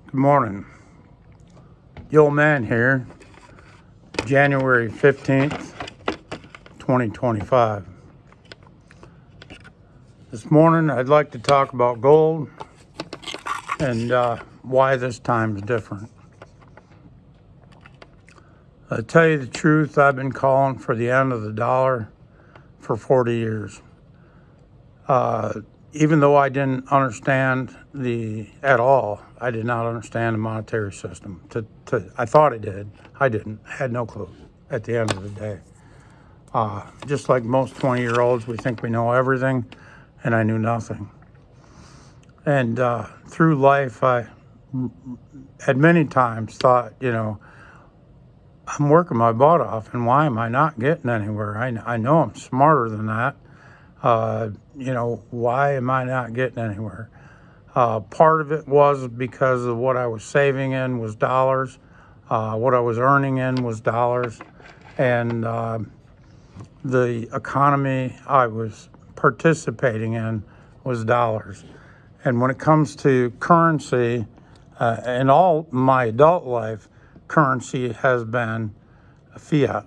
Good morning. The old man here, January 15th, 2025. This morning I'd like to talk about gold and why this time is different. I'll tell you the truth, I've been calling for the end of the dollar for 40 years. Even though I didn't understand at all, I did not understand the monetary system. I thought I did. I didn't. I had no clue at the end of the day. Just like most 20-year-olds, we think we know everything, and I knew nothing. And through life, I had many times thought, I'm working my butt off, and why am I not getting anywhere? I know I'm smarter than that. Why am I not getting anywhere? Part of it was because of what I was saving in was dollars. What I was earning in was dollars. And the economy I was participating in was dollars. And when it comes to currency, in all my adult life, currency has been a fiat.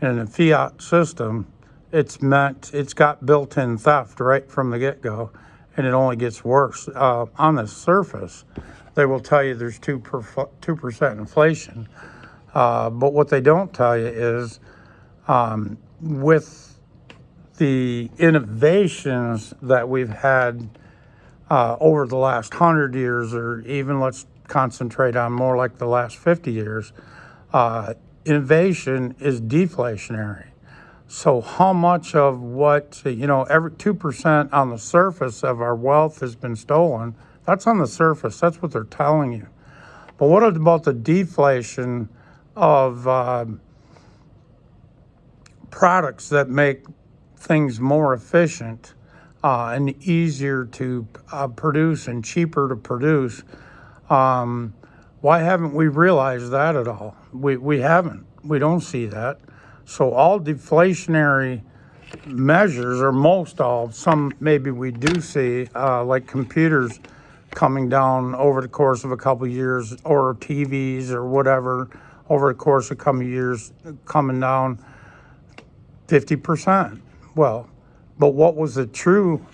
And in the fiat system, it's got built-in theft right from the get-go, and it only gets worse. On the surface, they will tell you there's 2% inflation, but what they don't tell you is with the innovations that we've had over the last 100 years, or even let's concentrate on more like the last 50 years, innovation is deflationary. So how much of what, every 2% on the surface of our wealth has been stolen? That's on the surface. That's what they're telling you. But what about the deflation of products that make things more efficient and easier to produce and cheaper to produce? Why haven't we realized that at all? We haven't. We don't see that. So all deflationary measures, or most all, some maybe we do see, like computers coming down over the course of a couple of years, or TVs or whatever, over the course of a couple of years, coming down 50%. Well, but what was the true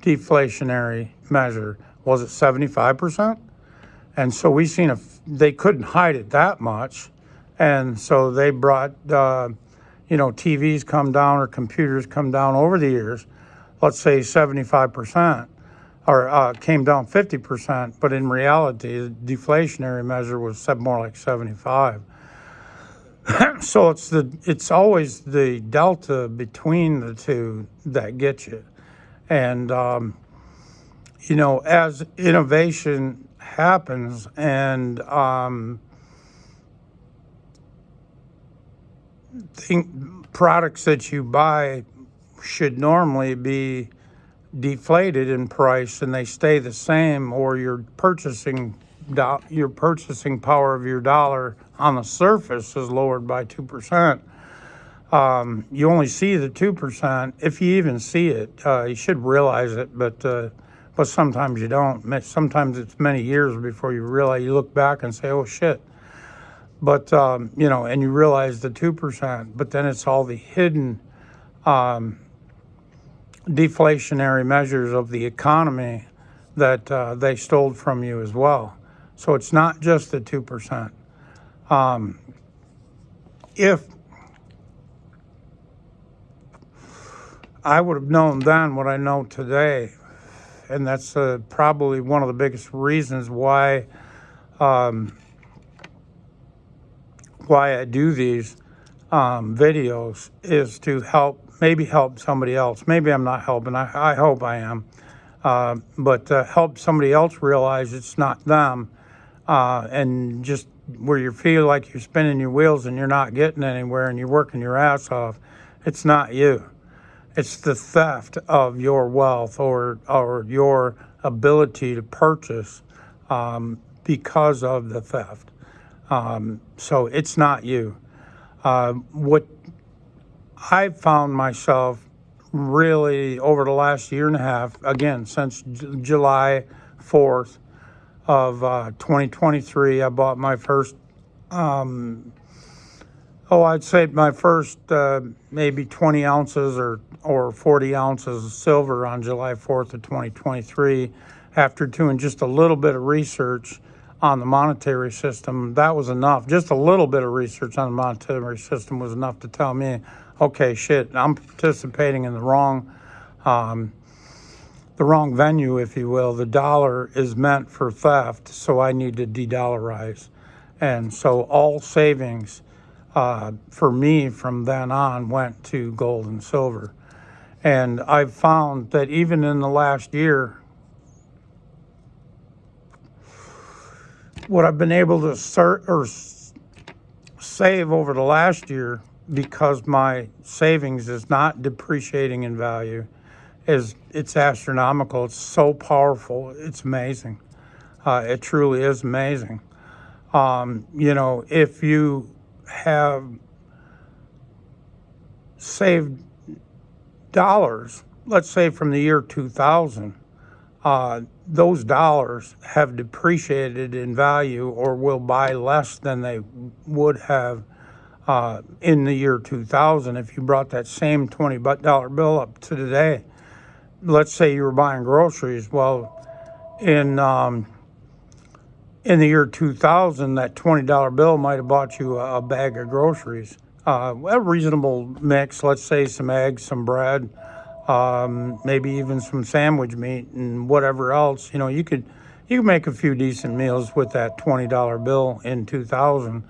deflationary measure? Was it 75%? And so we seen they couldn't hide it that much. And so they brought, TVs come down or computers come down over the years, let's say 75%, or came down 50%, but in reality, the deflationary measure was more like 75. So it's always the delta between the two that gets you. And, as innovation happens and products that you buy should normally be deflated in price, and they stay the same, or your purchasing power of your dollar on the surface is lowered by 2%. You only see the 2%, if you even see it. You should realize it, but sometimes you don't. Sometimes it's many years before you realize. You look back and say, "Oh shit." But, and you realize the 2%, but then it's all the hidden deflationary measures of the economy that they stole from you as well. So it's not just the 2%. If I would have known then what I know today, and that's probably one of the biggest reasons why I do these videos, is to help somebody else. Maybe I'm not helping. I hope I am. But help somebody else realize it's not them. And just where you feel like you're spinning your wheels and you're not getting anywhere and you're working your ass off, it's not you. It's the theft of your wealth or your ability to purchase because of the theft. So it's not you. What I found myself really over the last year and a half, again, since July 4th, of 2023, I bought my first, I'd say my first maybe 20 ounces or 40 ounces of silver on July 4th of 2023 after doing just a little bit of research on the monetary system. That was enough. Just a little bit of research on the monetary system was enough to tell me, okay, shit, I'm participating in the wrong venue, if you will. The dollar is meant for theft, so I need to de-dollarize. And so all savings for me from then on went to gold and silver. And I've found that even in the last year, what I've been able to save over the last year, because my savings is not depreciating in value, it's astronomical. It's so powerful. It's amazing. It truly is amazing. If you have saved dollars, let's say from the year 2000, those dollars have depreciated in value or will buy less than they would have in the year 2000 if you brought that same $20 bill up to today. Let's say you were buying groceries. Well, in the year 2000, that $20 bill might have bought you a bag of groceries, a reasonable mix. Let's say some eggs, some bread, maybe even some sandwich meat and whatever else. You could make a few decent meals with that $20 bill in 2000.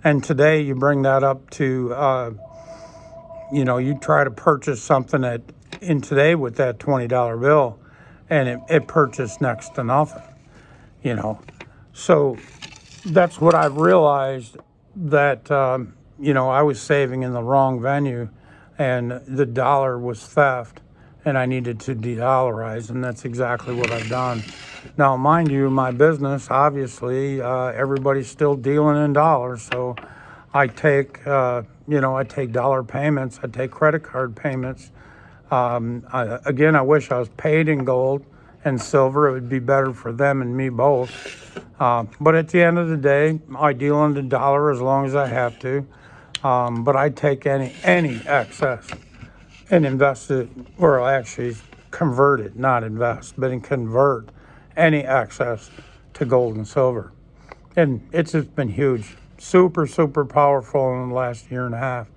And today you bring that up to, you try to purchase something in today with that $20 bill, and it purchased next to nothing. So that's what I've realized, that I was saving in the wrong venue, and the dollar was theft, and I needed to de-dollarize, and that's exactly what I've done. Now, mind you, my business, obviously, everybody's still dealing in dollars, so I take dollar payments, I take credit card payments. I wish I was paid in gold and silver. It would be better for them and me both. But at the end of the day, I deal in the dollar as long as I have to. But I take any excess and invest it, or actually convert it, not invest, but convert any excess to gold and silver. And it's just been huge, super, super powerful in the last year and a half.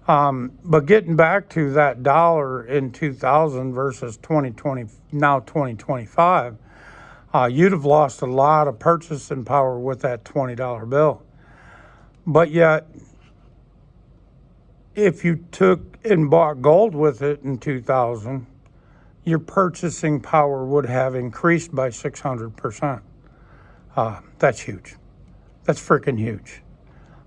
But getting back to that dollar in 2000 versus 2020, now 2025, you'd have lost a lot of purchasing power with that $20 bill. But yet, if you took and bought gold with it in 2000, your purchasing power would have increased by 600%. That's huge. That's freaking huge.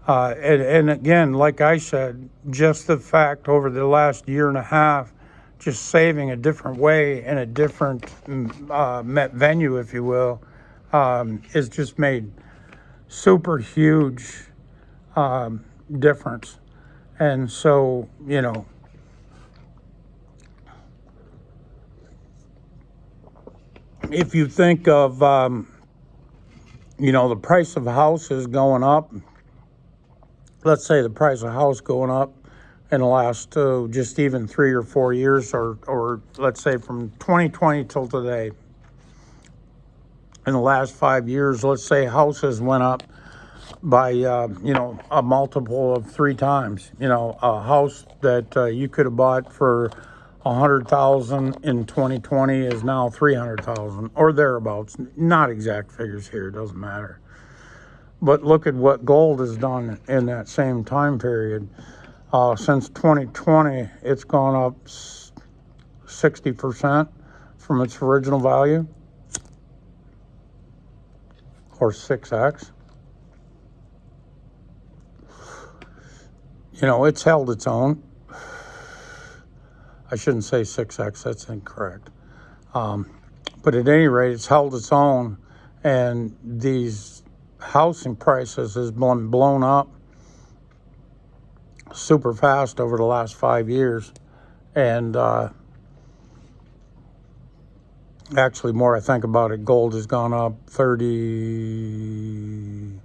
And again, like I said, just the fact over the last year and a half, just saving a different way and a different venue, if you will, has just made super huge difference. And so, if you think of, the price of houses going up, let's say the price of a house going up in the last just even 3 or 4 years, or let's say from 2020 till today, in the last 5 years, let's say houses went up by, a multiple of 3 times. A house that you could have bought for $100,000 in 2020 is now $300,000 or thereabouts. Not exact figures here, it doesn't matter. But look at what gold has done in that same time period. Since 2020, it's gone up 60% from its original value, or 6x. It's held its own. I shouldn't say 6x, that's incorrect. But at any rate, it's held its own, and these housing prices has been blown up super fast over the last 5 years. And Actually, more I think about it, gold has gone up 30,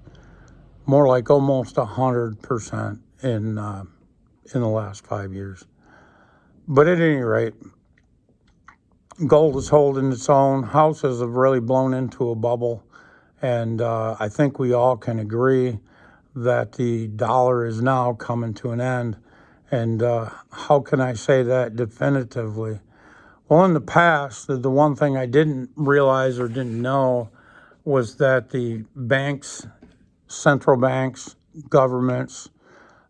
more like almost 100% in the last 5 years. But at any rate, gold is holding its own. Houses have really blown into a bubble, and I think we all can agree that the dollar is now coming to an end. And how can I say that definitively? Well, in the past, the one thing I didn't realize or didn't know was that the banks, central banks, governments,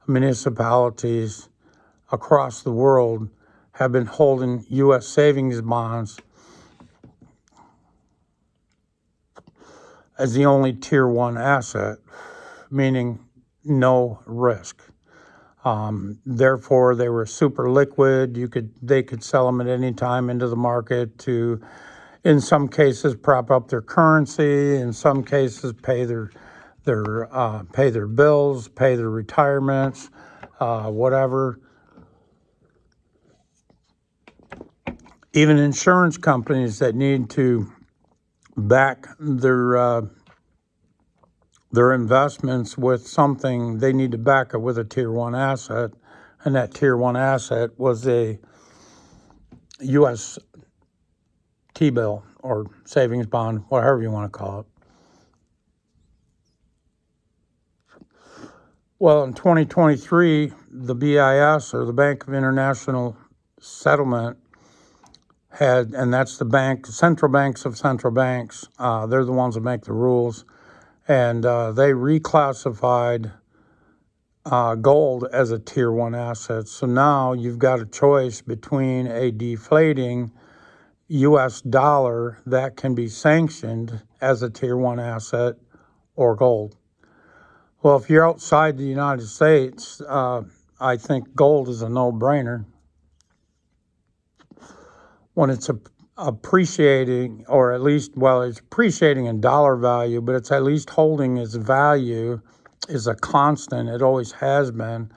municipalities across the world have been holding U.S. savings bonds as the only tier one asset, meaning no risk. Therefore, they were super liquid. They could sell them at any time into the market to, in some cases, prop up their currency. In some cases, pay their bills, pay their retirements, whatever. Even insurance companies that need to back their investments with something, they need to back it with a tier one asset, and that tier one asset was a U.S. T-bill or savings bond, whatever you want to call it. Well, in 2023, the BIS, or the Bank of International Settlement, had, and that's the central banks of central banks, they're the ones that make the rules, and they reclassified gold as a tier one asset. So now you've got a choice between a deflating U.S. dollar that can be sanctioned as a tier one asset or gold. Well, if you're outside the United States, I think gold is a no-brainer. When it's appreciating, or at least, well, it's appreciating in dollar value, but it's at least holding its value is a constant. It always has been.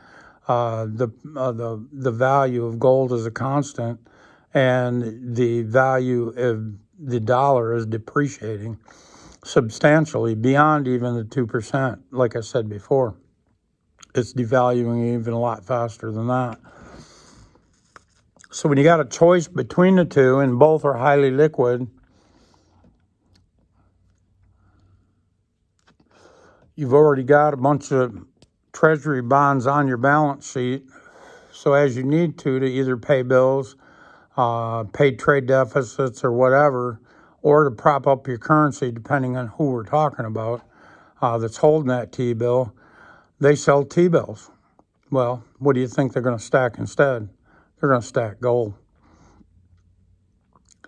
The value of gold is a constant, and the value of the dollar is depreciating substantially beyond even the 2%. Like I said before, it's devaluing even a lot faster than that. So when you got a choice between the two, and both are highly liquid, you've already got a bunch of treasury bonds on your balance sheet. So as you need to either pay bills, pay trade deficits or whatever, or to prop up your currency, depending on who we're talking about, that's holding that T-bill, they sell T-bills. Well, what do you think they're going to stack instead? They're going to stack gold.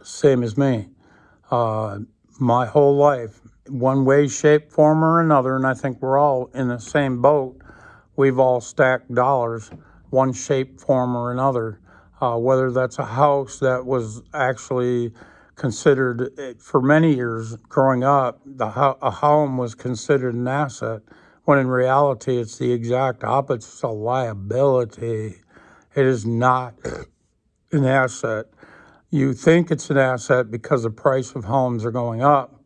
Same as me. My whole life, one way, shape, form, or another, and I think we're all in the same boat. We've all stacked dollars, one shape, form, or another. Whether that's a house that was actually considered, for many years growing up, a home was considered an asset, when in reality it's the exact opposite. It's a liability. It is not an asset. You think it's an asset because the price of homes are going up,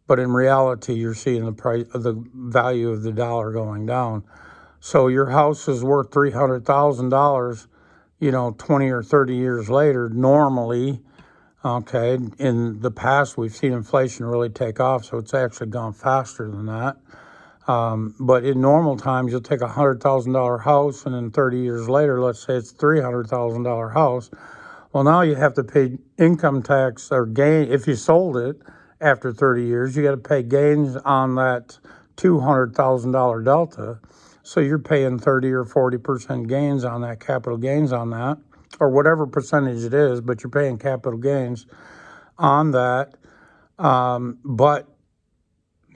but in reality, you're seeing the value of the dollar going down. So your house is worth $300,000, 20 or 30 years later, normally. Okay, in the past, we've seen inflation really take off, so it's actually gone faster than that. But in normal times, you'll take a $100,000 house, and then 30 years later, let's say it's $300,000 house. Well, now you have to pay income tax or gain. If you sold it after 30 years, you got to pay gains on that $200,000 delta. So you're paying 30 or 40% gains on that, capital gains on that, or whatever percentage it is, but you're paying capital gains on that. But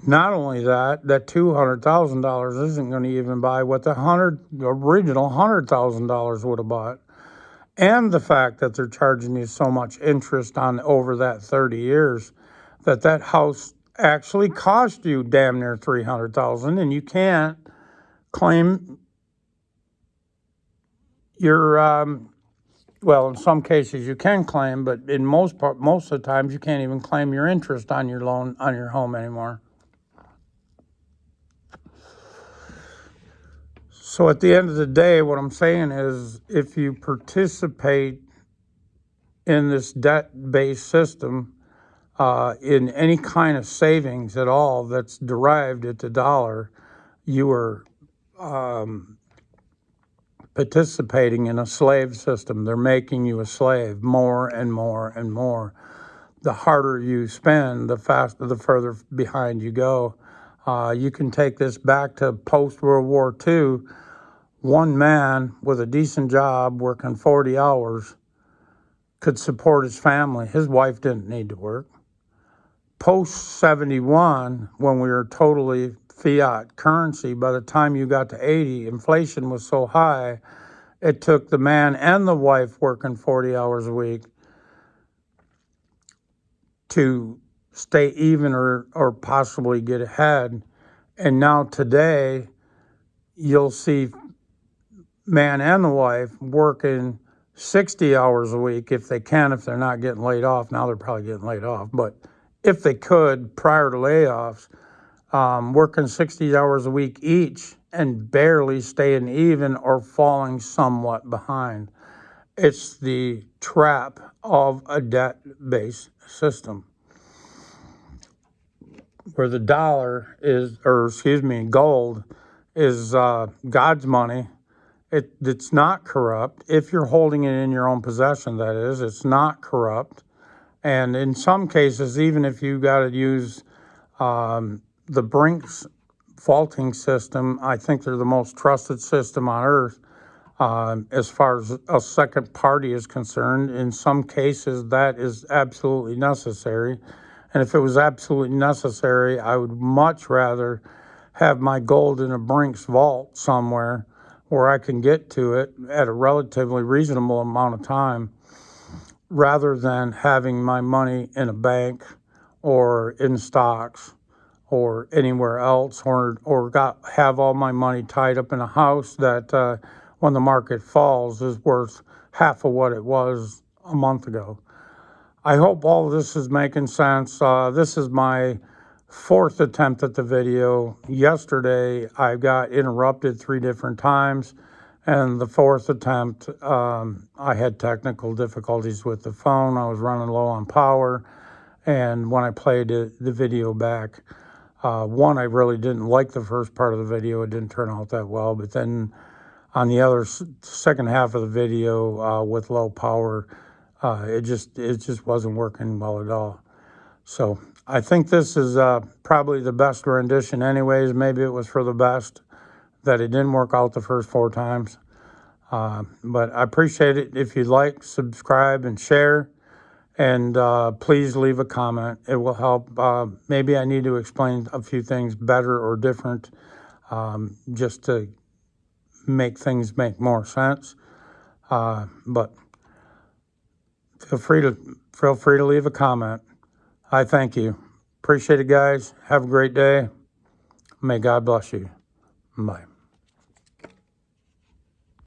not only that $200,000 isn't going to even buy what the original $100,000 would have bought. And the fact that they're charging you so much interest on over that 30 years, that house actually cost you damn near $300,000, and you can't claim your well, in some cases you can claim, but in most of the times you can't even claim your interest on your loan on your home anymore. So at the end of the day, what I'm saying is, if you participate in this debt-based system, in any kind of savings at all that's derived at the dollar, you are participating in a slave system. They're making you a slave more and more and more. The harder you spend, the faster, the further behind you go. You can take this back to post-World War II. One man with a decent job working 40 hours could support his family. His wife didn't need to work. Post 71, when we were totally fiat currency, by the time you got to 80, inflation was so high, it took the man and the wife working 40 hours a week to stay even or possibly get ahead. And now today, you'll see man and the wife working 60 hours a week if they can, if they're not getting laid off. Now they're probably getting laid off, but if they could, prior to layoffs, working 60 hours a week each and barely staying even or falling somewhat behind. It's the trap of a debt-based system where the dollar is, gold is God's money. It's not corrupt. If you're holding it in your own possession, that is, it's not corrupt. And in some cases, even if you got to use the Brinks faulting system, I think they're the most trusted system on earth as far as a second party is concerned. In some cases, that is absolutely necessary. And if it was absolutely necessary, I would much rather have my gold in a Brinks vault somewhere where I can get to it at a relatively reasonable amount of time, rather than having my money in a bank or in stocks or anywhere else, or have all my money tied up in a house that when the market falls is worth half of what it was a month ago. I hope all of this is making sense. This is my fourth attempt at the video. Yesterday, I got interrupted 3 different times. And the fourth attempt, I had technical difficulties with the phone. I was running low on power. And when I played the video back, one, I really didn't like the first part of the video. It didn't turn out that well. But then on the other second half of the video with low power, it just wasn't working well at all. So I think this is probably the best rendition anyways. Maybe it was for the best that it didn't work out the first 4 times. But I appreciate it. If you'd like, subscribe and share. And please leave a comment. It will help. Maybe I need to explain a few things better or different, just to make things make more sense. But feel free to leave a comment. I thank you. Appreciate it, guys. Have a great day. May God bless you. Bye.